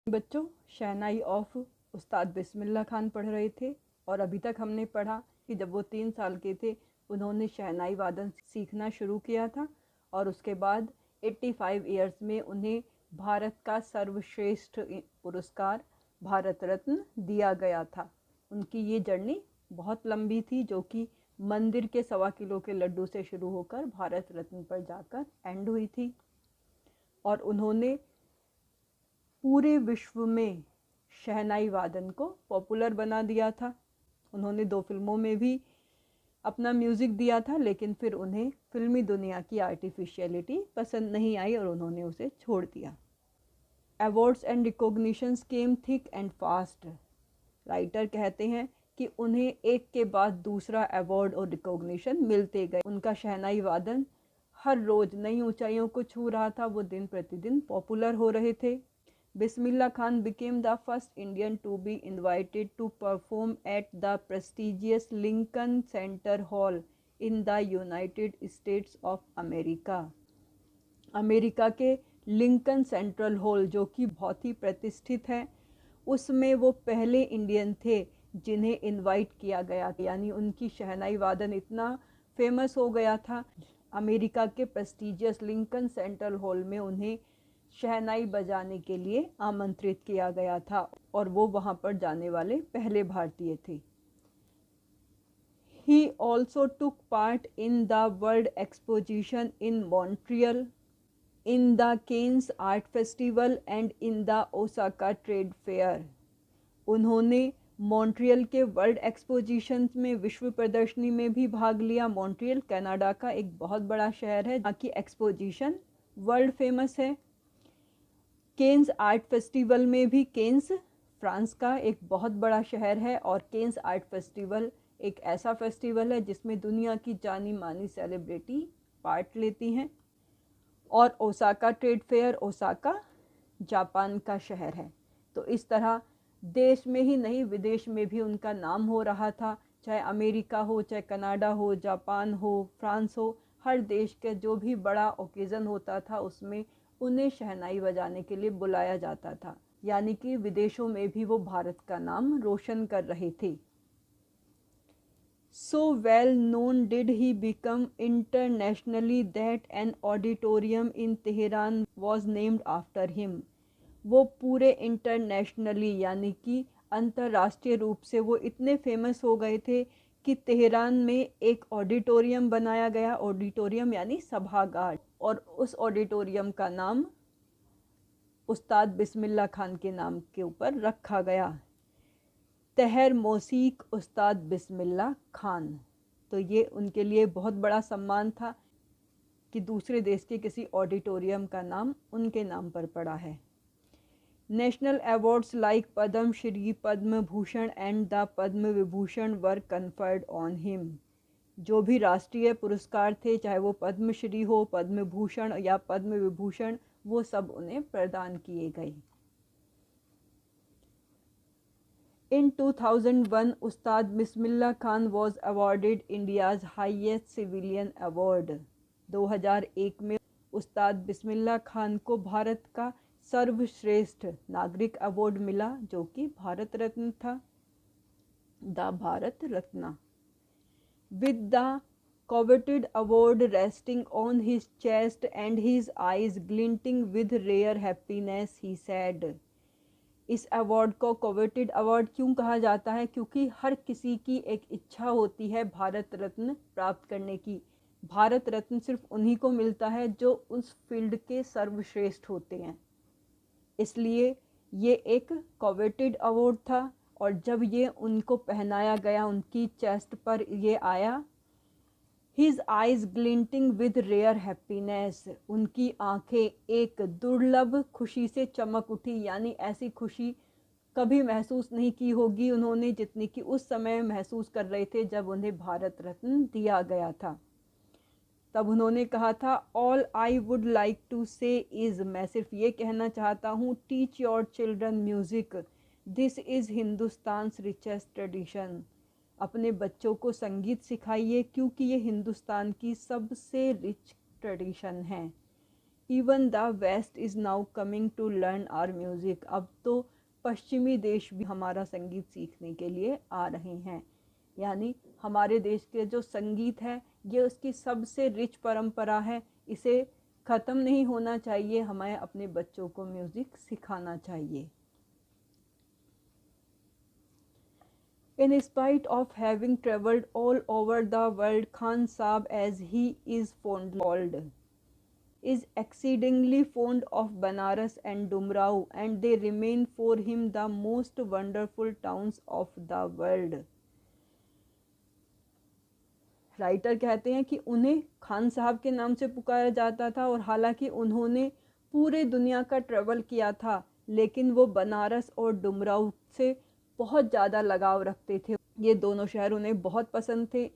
बच्चों, शहनाई ऑफ उस्ताद बिस्मिल्लाह खान पढ़ रहे थे और अभी तक हमने पढ़ा कि जब वो 3 साल के थे उन्होंने शहनाई वादन सीखना शुरू किया था और उसके बाद 85 ईयर्स में उन्हें भारत का सर्वश्रेष्ठ पुरस्कार भारत रत्न दिया गया था। उनकी ये जर्नी बहुत लंबी थी, जो कि मंदिर के 1.25 किलो के लड्डू से शुरू होकर भारत रत्न पर जाकर एंड हुई थी। और उन्होंने पूरे विश्व में शहनाई वादन को पॉपुलर बना दिया था। उन्होंने 2 फिल्मों में भी अपना म्यूज़िक दिया था, लेकिन फिर उन्हें फिल्मी दुनिया की आर्टिफिशियलिटी पसंद नहीं आई और उन्होंने उसे छोड़ दिया। Awards and recognitions came thick and fast. Writer कहते हैं कि उन्हें एक के बाद दूसरा अवार्ड और रिकॉग्निशन मिलते गए। उनका शहनाई वादन हर रोज़ नई ऊंचाइयों को छू रहा था। वो दिन प्रतिदिन पॉपुलर हो रहे थे। Bismillah Khan became the first Indian to be invited to perform at the prestigious Lincoln Center Hall in the United States of America. America के लिंकन सेंट्रल हॉल, जो कि बहुत ही प्रतिष्ठित है, उसमें वो पहले इंडियन थे जिन्हें इनवाइट किया गया। यानी उनकी शहनाई वादन इतना फेमस हो गया था, अमेरिका के प्रेस्टिजियस लिंकन सेंट्रल हॉल में उन्हें शहनाई बजाने के लिए आमंत्रित किया गया था और वो वहाँ पर जाने वाले पहले भारतीय थे। He also took part in the World Exposition in Montreal, in the Cannes Art Festival and in the Osaka Trade Fair. उन्होंने मॉन्ट्रियल के वर्ल्ड एक्सपोजिशन में, विश्व प्रदर्शनी में भी भाग लिया। मॉन्ट्रियल कनाडा का एक बहुत बड़ा शहर है जहाँ की एक्सपोजिशन वर्ल्ड फेमस है। केन्स आर्ट फेस्टिवल में भी, केन्स फ्रांस का एक बहुत बड़ा शहर है और केन्स आर्ट फेस्टिवल एक ऐसा फेस्टिवल है जिसमें दुनिया की जानी मानी सेलिब्रिटी पार्ट लेती हैं। और Osaka trade fair, Osaka Japan का शहर है। तो इस तरह देश में ही नहीं विदेश में भी उनका नाम हो रहा था। चाहे अमेरिका हो, चाहे कनाडा हो, जापान हो, फ्रांस हो, हर देश के जो भी बड़ा ओकेज़न होता था उसमें उन्हें शहनाई बजाने के लिए बुलाया जाता था। यानी कि विदेशों में भी वो भारत का नाम रोशन कर रहे थे। So well known did he become internationally that an auditorium in Tehran was named after him. वो पूरे इंटरनेशनली यानी कि अंतर्राष्ट्रीय रूप से वो इतने फेमस हो गए थे कि तेहरान में एक ऑडिटोरियम बनाया गया। ऑडिटोरियम यानी सभागार, और उस ऑडिटोरियम का नाम उस्ताद बिस्मिल्लाह खान के नाम के ऊपर रखा गया। तहर मौसीक उस्ताद बिस्मिल्लाह खान। तो ये उनके लिए बहुत बड़ा सम्मान था कि दूसरे देश के किसी ऑडिटोरियम का नाम उनके नाम पर पड़ा है। National awards like Padma Shri, Padma Bhushan and the Padma Vibhushan were conferred on him. जो भी राष्ट्रीय पुरस्कार थे, चाहे वो पद्म श्री हो, पद्म भूषण या पद्म विभूषण, वो सब उन्हें प्रदान किए गए। In 2001, Ustad Bismillah Khan was awarded India's highest civilian award. 2001 में उस्ताद बिस्मिल्लाह खान को भारत का सर्वश्रेष्ठ नागरिक अवार्ड मिला, जो कि भारत रत्न था, the Bharat Ratna. With the coveted award resting on his chest and his eyes glinting with rare happiness, he said. इस अवार्ड को कोवेटेड अवार्ड क्यों कहा जाता है? क्योंकि हर किसी की एक इच्छा होती है भारत रत्न प्राप्त करने की। भारत रत्न सिर्फ उन्हीं को मिलता है जो उस फील्ड के सर्वश्रेष्ठ होते हैं। इसलिए ये एक कोवेटेड अवार्ड था और जब ये उनको पहनाया गया, उनकी चेस्ट पर ये आया, His eyes glinting with rare happiness, उनकी आंखें एक दुर्लभ खुशी से चमक उठी। यानी ऐसी खुशी कभी महसूस नहीं की होगी उन्होंने जितनी कि उस समय महसूस कर रहे थे जब उन्हें भारत रत्न दिया गया था। तब उन्होंने कहा था, all I would like to say is, मैं सिर्फ ये कहना चाहता हूँ, teach your children music, this is Hindustan's richest tradition. अपने बच्चों को संगीत सिखाइए क्योंकि ये हिंदुस्तान की सबसे रिच ट्रेडिशन है। Even the west is now coming to learn our music. अब तो पश्चिमी देश भी हमारा संगीत सीखने के लिए आ रहे हैं। यानी हमारे देश के जो संगीत है ये उसकी सबसे रिच परंपरा है, इसे ख़त्म नहीं होना चाहिए, हमें अपने बच्चों को म्यूज़िक सिखाना चाहिए। In spite of having traveled all over the world, Khan Saab, as he is fondly called, is exceedingly fond of Banaras and Dumrao, and they remain for him the most wonderful towns of the world. Writer कहते हैं कि उन्हें खान साहब के नाम से पुकारा जाता था, और हालांकि उन्होंने पूरे दुनिया का ट्रैवल किया था, लेकिन वो बनारस और डुमराव से बहुत ज़्यादा लगाव रखते थे। ये दोनों शहर उन्हें बहुत पसंद थे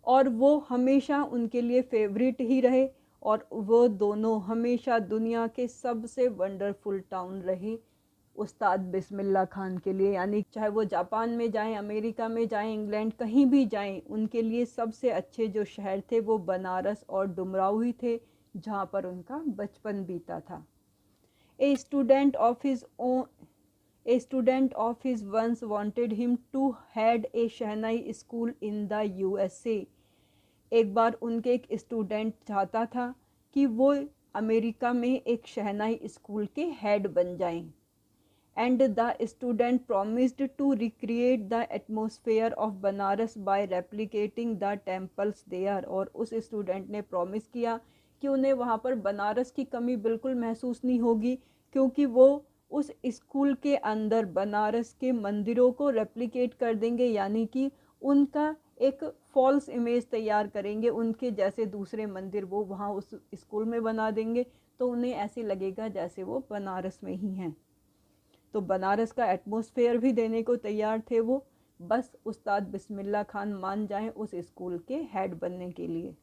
और वो हमेशा उनके लिए फेवरेट ही रहे, और वो दोनों हमेशा दुनिया के सबसे वंडरफुल टाउन रहे उस्ताद बिस्मिल्लाह खान के लिए। यानी चाहे वो जापान में जाएं, अमेरिका में जाएं, इंग्लैंड कहीं भी जाएं, उनके लिए सबसे अच्छे जो शहर थे वो बनारस और डुमराव ही थे, जहाँ पर उनका बचपन बीता था। A student of his once wanted him to head a shehnai school in the USA। एक बार उनके एक स्टूडेंट चाहता था कि वो अमेरिका में एक शहनाई स्कूल के हेड बन जाएं। And the student promised to recreate the atmosphere of Banaras by replicating the temples there। और उस स्टूडेंट ने प्रॉमिस किया कि उन्हें वहाँ पर बनारस की कमी बिल्कुल महसूस नहीं होगी, क्योंकि वो उस स्कूल के अंदर बनारस के मंदिरों को रेप्लिकेट कर देंगे, यानी कि उनका एक फॉल्स इमेज तैयार करेंगे, उनके जैसे दूसरे मंदिर वो वहाँ उस स्कूल में बना देंगे, तो उन्हें ऐसे लगेगा जैसे वो बनारस में ही हैं। तो बनारस का एटमॉस्फेयर भी देने को तैयार थे वो, बस उस्ताद बिस्मिल्लाह खान मान जाएं उस स्कूल के हेड बनने के लिए।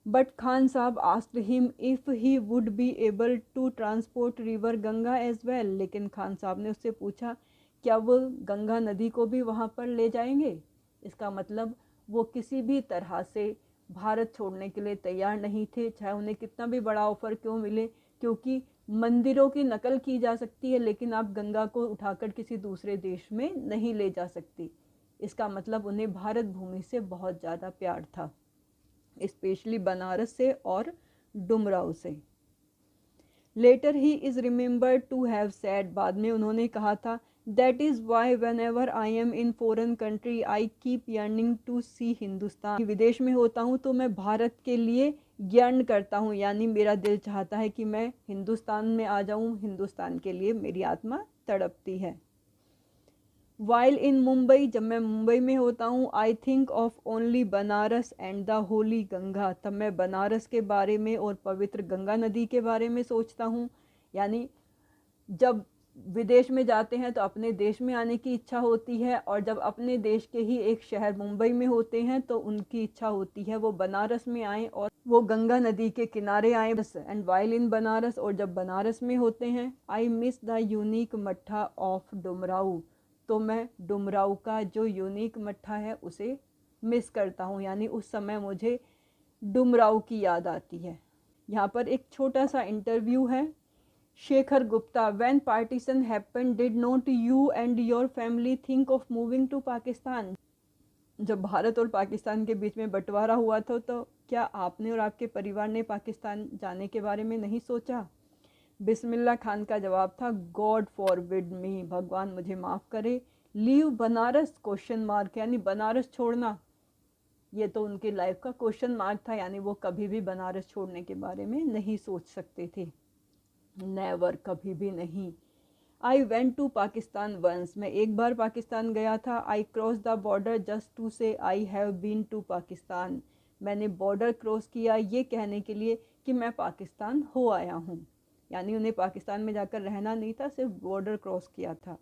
But Khan Sahab asked him if he would be able to transport river Ganga as well. लेकिन खान साहब ने उससे पूछा क्या वो गंगा नदी को भी वहाँ पर ले जाएंगे। इसका मतलब वो किसी भी तरह से भारत छोड़ने के लिए तैयार नहीं थे, चाहे उन्हें कितना भी बड़ा ऑफ़र क्यों मिले, क्योंकि मंदिरों की नकल की जा सकती है लेकिन आप गंगा को उठाकर किसी दूसरे देश में नहीं ले जा सकती। इसका मतलब उन्हें भारत भूमि से बहुत ज़्यादा प्यार था, स्पेशली बनारस से और डुमराव से। Later he is remembered to have said, बाद में उन्होंने कहा था, that is why whenever I am in foreign country I keep yearning to see Hindustan. विदेश में होता हूँ तो मैं भारत के लिए यर्न करता हूँ, यानी मेरा दिल चाहता है कि मैं हिंदुस्तान में आ जाऊँ, हिंदुस्तान के लिए मेरी आत्मा तड़पती है। वाइल इन मुंबई, जब मैं मुंबई में होता हूँ, I think of only Banaras and the Holi Ganga, तब मैं बनारस के बारे में और पवित्र गंगा नदी के बारे में सोचता हूँ। यानी जब विदेश में जाते हैं तो अपने देश में आने की इच्छा होती है, और जब अपने देश के ही एक शहर मुंबई में होते हैं तो उनकी इच्छा होती है वो बनारस में आएँ और वो गंगा नदी के किनारे आएँ। एंड वाइल इन बनारस, और जब बनारस में होते हैं, आई मिस द यूनिक मट्ठा ऑफ डुमराव, तो मैं डुमराव का जो यूनिक मट्ठा है उसे मिस करता हूँ, यानी उस समय मुझे डुमराव की याद आती है। यहाँ पर एक छोटा सा इंटरव्यू है। Shekhar Gupta, when partition happened did not you and your family think of moving to Pakistan. जब भारत और पाकिस्तान के बीच में बंटवारा हुआ था तो क्या आपने और आपके परिवार ने पाकिस्तान जाने के बारे में नहीं सोचा। बिस्मिल्लाह खान का जवाब था, गॉड फॉरबिड मी, भगवान मुझे माफ़ करे, लीव बनारस क्वेश्चन मार्क, यानी बनारस छोड़ना, ये तो उनकी लाइफ का क्वेश्चन मार्क था, यानी वो कभी भी बनारस छोड़ने के बारे में नहीं सोच सकते थे, नेवर, कभी भी नहीं। I went to Pakistan once, मैं एक बार पाकिस्तान गया था। I cross the border just to say I have been to Pakistan, मैंने बॉर्डर क्रॉस किया ये कहने के लिए कि मैं पाकिस्तान हो आया हूँ, यानी उन्हें पाकिस्तान में जाकर रहना नहीं था, सिर्फ बॉर्डर क्रॉस किया था।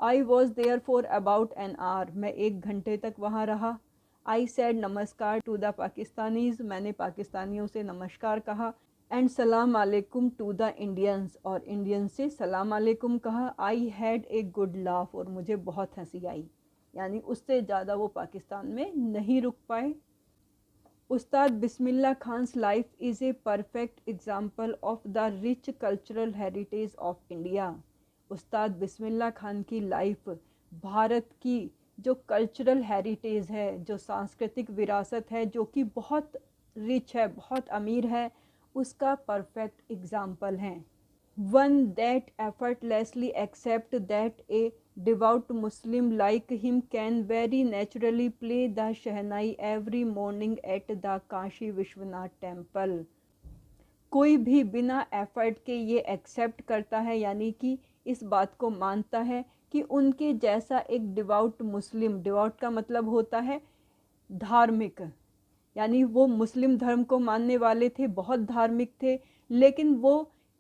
I was there for about an hour, मैं 1 घंटे तक वहाँ रहा। I said namaskar to the Pakistanis, मैंने पाकिस्तानियों से नमस्कार कहा। And salaam alaikum to the Indians, और इंडियंस से सलाम अलैकुम कहा। I had a good laugh, और मुझे बहुत हंसी आई, यानी उससे ज़्यादा वो पाकिस्तान में नहीं रुक पाए। Ustad Bismillah Khan's life is a perfect example of the rich cultural heritage of India. Ustad Bismillah Khan की लाइफ भारत की जो कल्चरल हेरिटेज है, जो सांस्कृतिक विरासत है, जो कि बहुत रिच है, बहुत अमीर है, उसका परफेक्ट एग्जाम्पल है। One that effortlessly accept that a devout Muslim like him can very naturally play the shehnai every morning at the Kashi Vishwanath temple. कोई भी बिना एफर्ट के ये एक्सेप्ट करता है, यानी कि इस बात को मानता है कि उनके जैसा एक डिवाउट मुस्लिम, डिवाउट का मतलब होता है धार्मिक, यानी वो मुस्लिम धर्म को मानने वाले थे, बहुत धार्मिक थे, लेकिन वो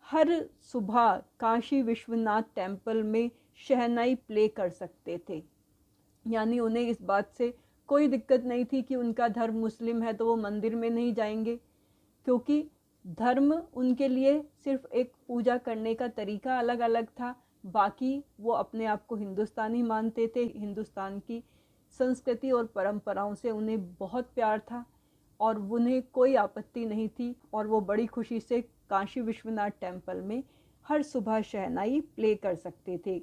हर सुबह काशी विश्वनाथ टेम्पल में शहनाई प्ले कर सकते थे। यानी उन्हें इस बात से कोई दिक्कत नहीं थी कि उनका धर्म मुस्लिम है तो वो मंदिर में नहीं जाएंगे, क्योंकि धर्म उनके लिए सिर्फ एक पूजा करने का तरीका अलग अलग था, बाकी वो अपने आप को हिंदुस्तानी मानते थे। हिंदुस्तान की संस्कृति और परंपराओं से उन्हें बहुत प्यार था और उन्हें कोई आपत्ति नहीं थी, और वो बड़ी खुशी से काशी विश्वनाथ टेम्पल में हर सुबह शहनाई प्ले कर सकते थे।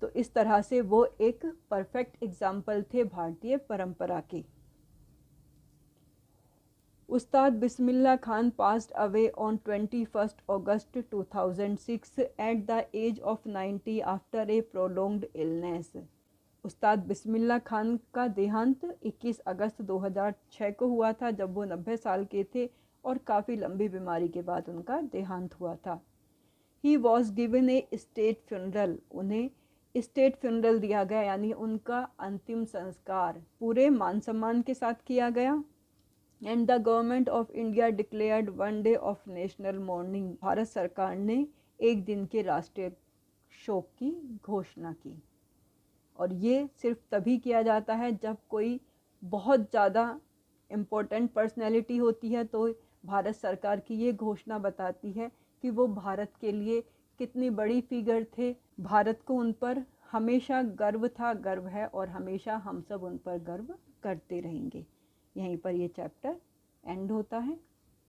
तो इस तरह से वो एक परफेक्ट एग्जाम्पल थे भारतीय परंपरा के। Ustad Bismillah Khan passed away on 21 August 2006 at the age of 90 after a prolonged illness. Ustad Bismillah Khan का देहांत 21 अगस्त 2006 को हुआ था, जब वो 90 साल के थे और काफ़ी लंबी बीमारी के बाद उनका देहांत हुआ था। He was given A state funeral, उन्हें स्टेट फ्यूनरल दिया गया, यानी उनका अंतिम संस्कार पूरे मान सम्मान के साथ किया गया। And the government of India declared 1 day of national morning, Bharat सरकार ने एक दिन के राष्ट्रीय शोक की घोषणा की। और ये सिर्फ तभी किया जाता है जब कोई बहुत ज़्यादा इम्पोर्टेंट पर्सनैलिटी होती है, तो भारत सरकार की ये घोषणा बताती है कि वो भारत के लिए कितनी बड़ी फिगर थे। भारत को उन पर हमेशा गर्व था, गर्व है, और हमेशा हम सब उन पर गर्व करते रहेंगे। यहीं पर ये चैप्टर एंड होता है।